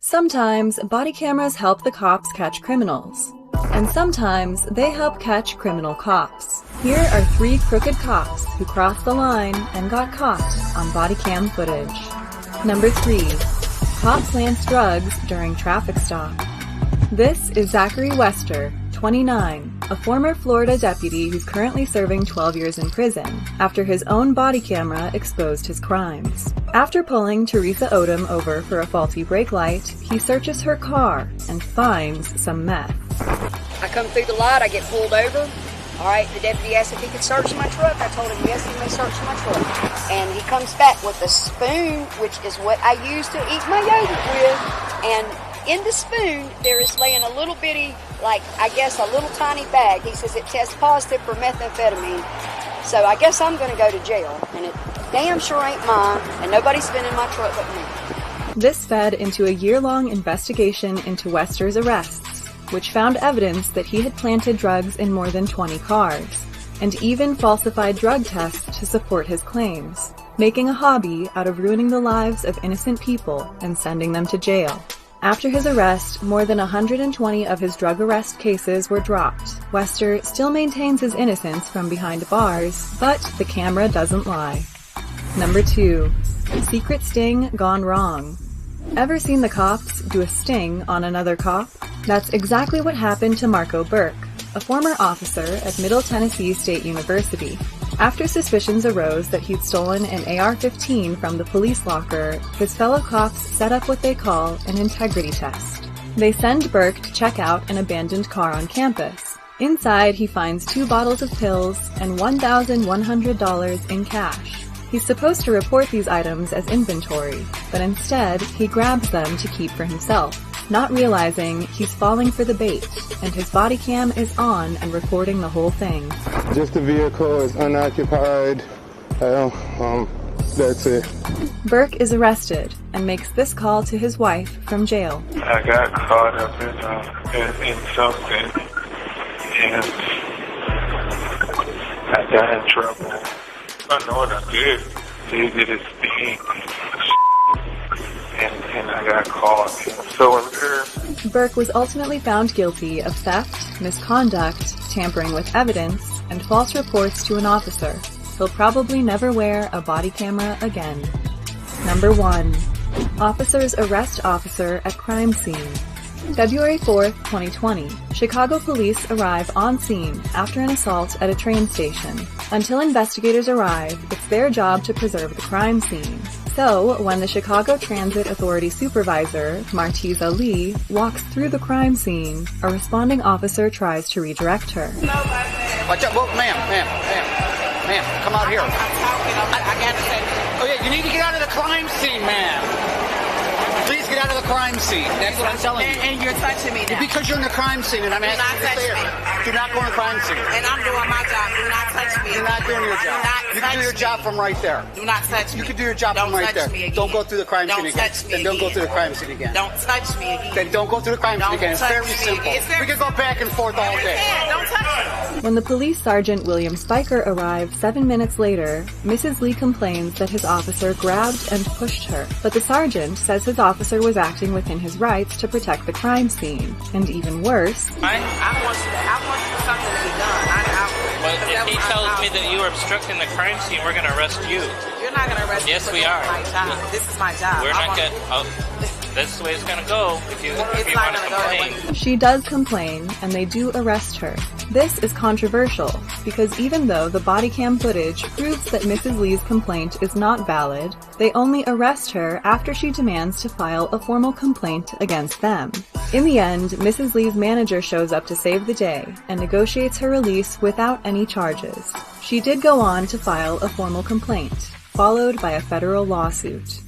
Sometimes body cameras help the cops catch criminals, and sometimes they help catch criminal cops. Here are 3 crooked cops who crossed the line and got caught on body cam footage. Number 3. Cop plants drugs during traffic stop. This is Zachary Wester, 29, a former Florida deputy who's currently serving 12 years in prison after his own body camera exposed his crimes. After pulling Teresa Odom over for a faulty brake light, he searches her car and finds some meth. I come through the light, I get pulled over. All right, the deputy asked if he could search my truck. I told him, yes, he may search my truck. And he comes back with a spoon, which is what I use to eat my yogurt with. And in the spoon, there is laying a little bitty, like, I guess a little tiny bag. He says it tests positive for methamphetamine. So I guess I'm going to go to jail. And it damn sure ain't mine, and nobody's been in my truck but me. This fed into a year-long investigation into Wester's arrests, which found evidence that he had planted drugs in more than 20 cars, and even falsified drug tests to support his claims, making a hobby out of ruining the lives of innocent people and sending them to jail. After his arrest, more than 120 of his drug arrest cases were dropped. Wester still maintains his innocence from behind bars, but the camera doesn't lie. Number 2. Secret sting gone wrong. Ever seen the cops do a sting on another cop? That's exactly what happened to Marco Burke, a former officer at Middle Tennessee State University. After suspicions arose that he'd stolen an AR-15 from the police locker, his fellow cops set up what they call an integrity test. They send Burke to check out an abandoned car on campus. Inside, he finds 2 bottles of pills and $1,100 in cash. He's supposed to report these items as inventory, but instead, he grabs them to keep for himself, not realizing he's falling for the bait, and his body cam is on and recording the whole thing. Just the vehicle is unoccupied. That's it. Burke is arrested and makes this call to his wife from jail. I got caught up in something, and I got in trouble. I know what I did. They did his thing, and I got caught. So Burke was ultimately found guilty of theft, misconduct, tampering with evidence, and false reports to an officer. He'll probably never wear a body camera again. Number 1. Officers arrest officer at crime scene. February 4th, 2020, Chicago police arrive on scene after an assault at a train station. Until investigators arrive, it's their job to preserve the crime scene. So, when the Chicago Transit Authority supervisor, Martiza Lee, walks through the crime scene, a responding officer tries to redirect her. Watch out, ma'am, come out here. I got to say, oh yeah, you need to get out of the crime scene, ma'am. Please get out of the crime scene. That's what I'm telling you. And you're touching me now. Because you're in the crime scene, and I'm asking you to stay here. Do not go in the crime scene. And I'm doing my job. Do not touch me. You're not doing your job. You can do your job from right there. Do not touch me. You can do your job from right there. Don't go through the crime scene again. Then don't go through the crime scene again. Don't touch me again. Then don't go through the crime scene again. It's very simple. We can go back and forth all day. Don't touch me. When the police sergeant William Spiker arrived 7 minutes later, Mrs. Lee complains that his officer grabbed and pushed her. But the sergeant says his officer was acting within his rights to protect the crime scene. And even worse, I want something to be done. But if he tells me that you are obstructing the crime scene, we're going to arrest you. You're not going to arrest me. Yes, we are. My job. This is my job. We're not going to... That's the way it's going to go if you want to complain. She does complain, and they do arrest her. This is controversial, because even though the body cam footage proves that Mrs. Lee's complaint is not valid, they only arrest her after she demands to file a formal complaint against them. In the end, Mrs. Lee's manager shows up to save the day and negotiates her release without any charges. She did go on to file a formal complaint, followed by a federal lawsuit.